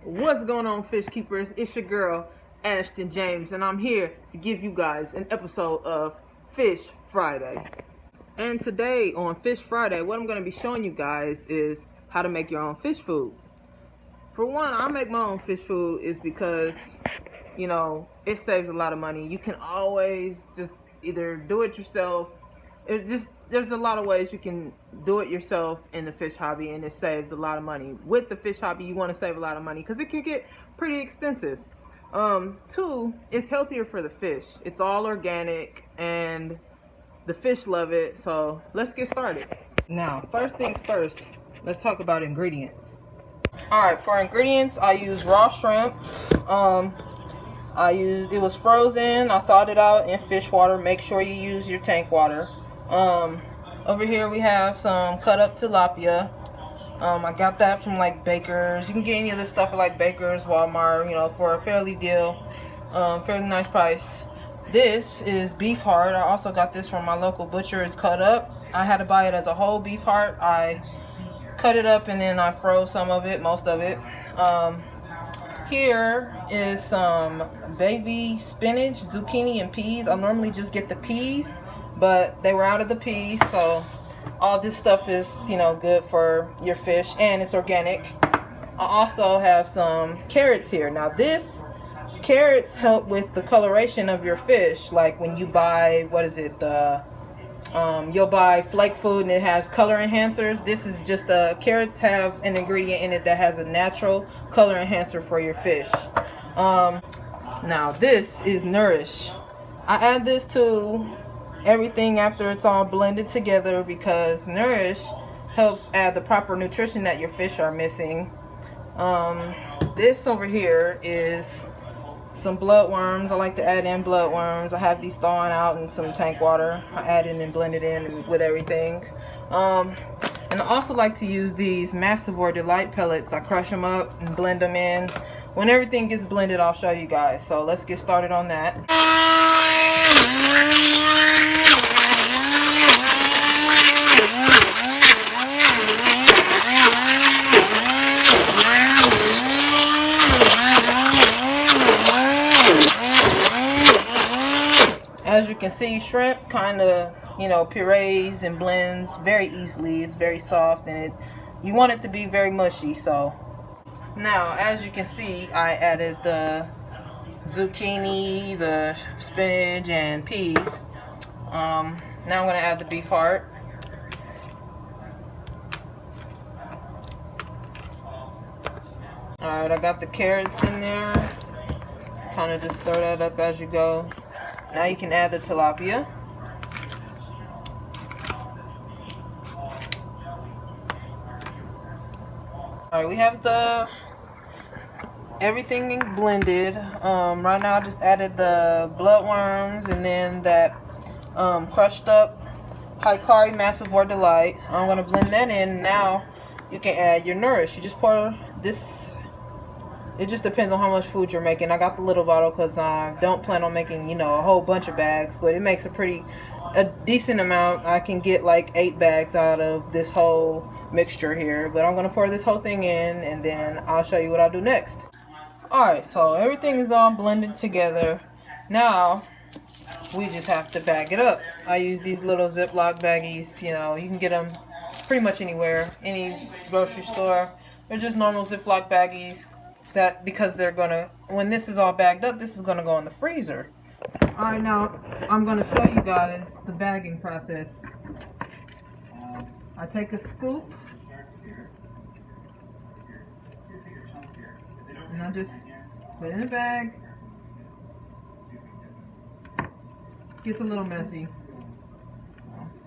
What's going on, fish keepers? It's your girl Ashton James, and I'm here to give you guys an episode of Fish Friday. And today on Fish Friday, what I'm going to be showing you guys is how to make your own fish food. For one, I make my own fish food is because, it saves a lot of money. You can always just either do it yourself. There's a lot of ways you can do it yourself in the fish hobby, and it saves a lot of money. With the fish hobby, you want to save a lot of money because it can get pretty expensive. Two, it's healthier for the fish. It's all organic and the fish love it. So let's get started. Now, first things first, let's talk about ingredients. Alright, for ingredients, I use raw shrimp. It was frozen. I thawed it out in fish water. Make sure you use your tank water. Over here we have some cut up tilapia. I got that from like Baker's. You can get any of this stuff at like Baker's, Walmart, for a fairly nice price. This is beef heart. I also got this from my local butcher. It's cut up. I had to buy it as a whole beef heart. I cut it up and then I froze some of it, most of it. Here is some baby spinach, zucchini, and peas. I normally just get the peas, but they were out of the peas, so all this stuff is, good for your fish, and it's organic. I also have some carrots here. Now, carrots help with the coloration of your fish. Like when you buy, you'll buy flake food and it has color enhancers. This is just carrots have an ingredient in it that has a natural color enhancer for your fish. Now this is Nourish. I add this to everything after it's all blended together because Nourish helps add the proper nutrition that your fish are missing. This over here is some bloodworms. I like to add in bloodworms. I have these thawing out in some tank water. I add in and blend it in with everything. And I also like to use these Massivore Delight pellets. I crush them up and blend them in. When everything gets blended, I'll show you guys. So let's get started on that. As you can see, shrimp kind of, purees and blends very easily. It's very soft and you want it to be very mushy. So now, as you can see, I added the zucchini, the spinach, and peas. Now I'm going to add the beef heart. Alright, I got the carrots in there. Kind of just stir that up as you go. Now you can add the tilapia. Alright, we have everything blended. Right now I just added the bloodworms and then that crushed up Hikari Massivore Delight. I'm going to blend that in. Now you can add your Nourish. You just pour this. It just depends on how much food you're making. I got the little bottle because I don't plan on making, a whole bunch of bags. But it makes a decent amount. I can get like 8 bags out of this whole mixture here. But I'm going to pour this whole thing in and then I'll show you what I'll do next. Alright, so everything is all blended together. Now, we just have to bag it up. I use these little Ziploc baggies. You can get them pretty much anywhere. Any grocery store. They're just normal Ziploc baggies. Because when this is all bagged up, this is gonna go in the freezer. Alright, now I'm gonna show you guys the bagging process. I take a scoop and I just put it in the bag. Gets a little messy.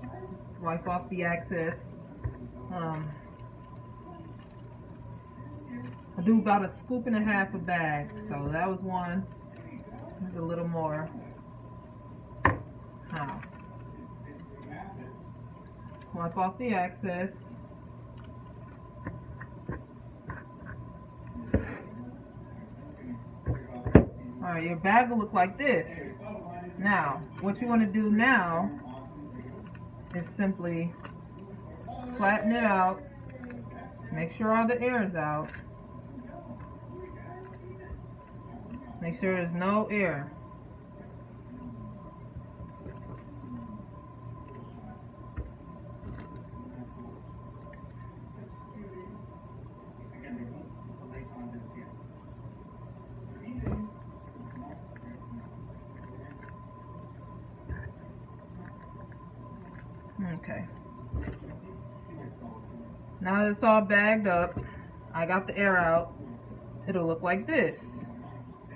So just wipe off the excess. I do about a scoop and a half a bag, so that was one. There's a little more. Now, wipe off the excess. Alright, your bag will look like this. Now, what you want to do now is simply flatten it out. Make sure all the air is out. Make sure there's no air. Okay. Now that it's all bagged up, I got the air out. It'll look like this.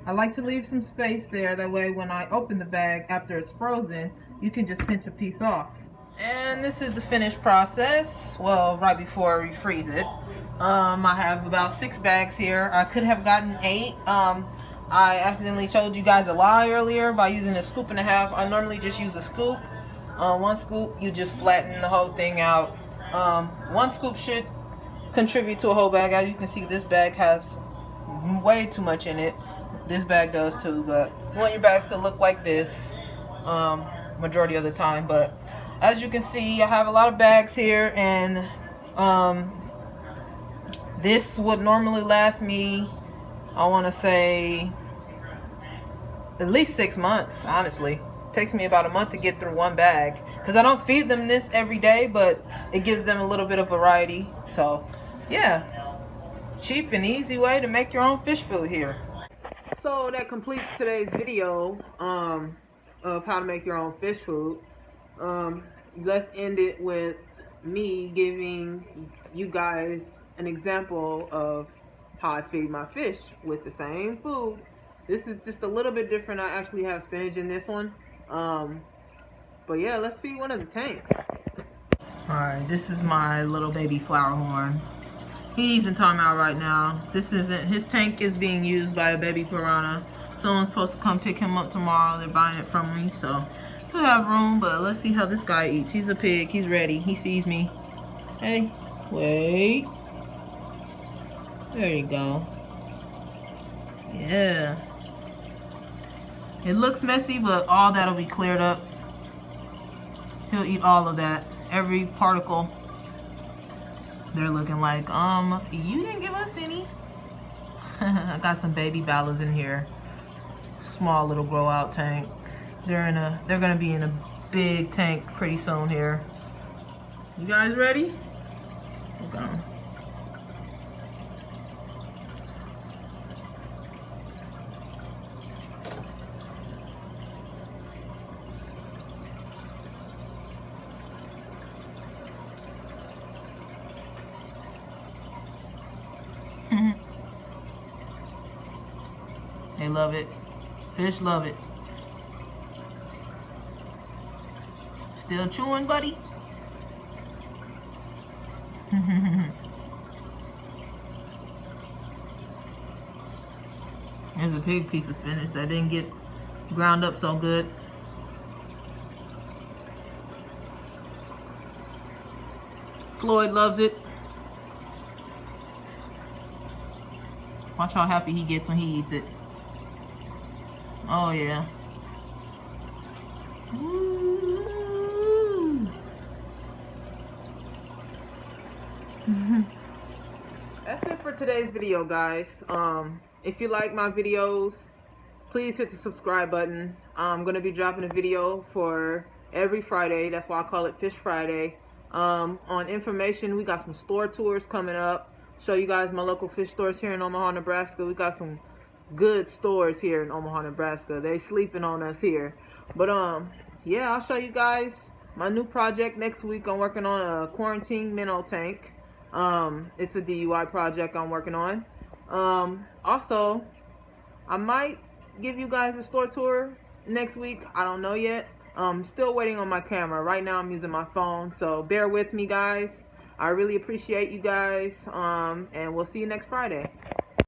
I like to leave some space there, that way when I open the bag after it's frozen, you can just pinch a piece off. And this is the finished process. Well, right before we freeze it. I have about 6 bags here. I could have gotten 8. I accidentally showed you guys a lie earlier by using a scoop and a half. I normally just use a scoop. 1 scoop, you just flatten the whole thing out. 1 scoop should contribute to a whole bag. As you can see, this bag has way too much in it. This bag does too, but you want your bags to look like this majority of the time. But as you can see, I have a lot of bags here, and this would normally last me, I want to say, at least 6 months, honestly. It takes me about a month to get through 1 bag, because I don't feed them this every day, but it gives them a little bit of variety. So yeah, cheap and easy way to make your own fish food here. So that completes today's video of how to make your own fish food. Let's end it with me giving you guys an example of how I feed my fish with the same food. This is just a little bit different. I actually have spinach in this one. But yeah, let's feed one of the tanks. Alright, this is my little baby flower horn. He's in timeout right now. This isn't, his tank is being used by a baby piranha. Someone's supposed to come pick him up tomorrow. They're buying it from me, so we'll have room. But let's see how this guy eats. He's a pig. He's ready. He sees me. Hey, wait. There you go. Yeah. It looks messy, but all that'll be cleared up. He'll eat all of that. Every particle. They're looking like, you didn't give us any. I got some baby ballas in here. Small little grow out tank. They're gonna be in a big tank pretty soon here. You guys ready? Look at them. They love it. Fish love it. Still chewing, buddy? There's a big piece of spinach that didn't get ground up so good. Floyd loves it. Watch how happy he gets when he eats it. Oh yeah. That's it for today's video, guys. If you like my videos, please hit the subscribe button. I'm gonna be dropping a video for every Friday. That's why I call it Fish Friday. On information, we got some store tours coming up. Show you guys my local fish stores here in Omaha, Nebraska. We got some good stores here in Omaha, Nebraska. They sleeping on us here. But yeah, I'll show you guys my new project next week. I'm working on a quarantine minnow tank. It's a DUI project I'm working on. Also, I might give you guys a store tour next week. I don't know yet. Still waiting on my camera. Right now I'm using my phone, so bear with me, guys. I really appreciate you guys, and we'll see you next Friday.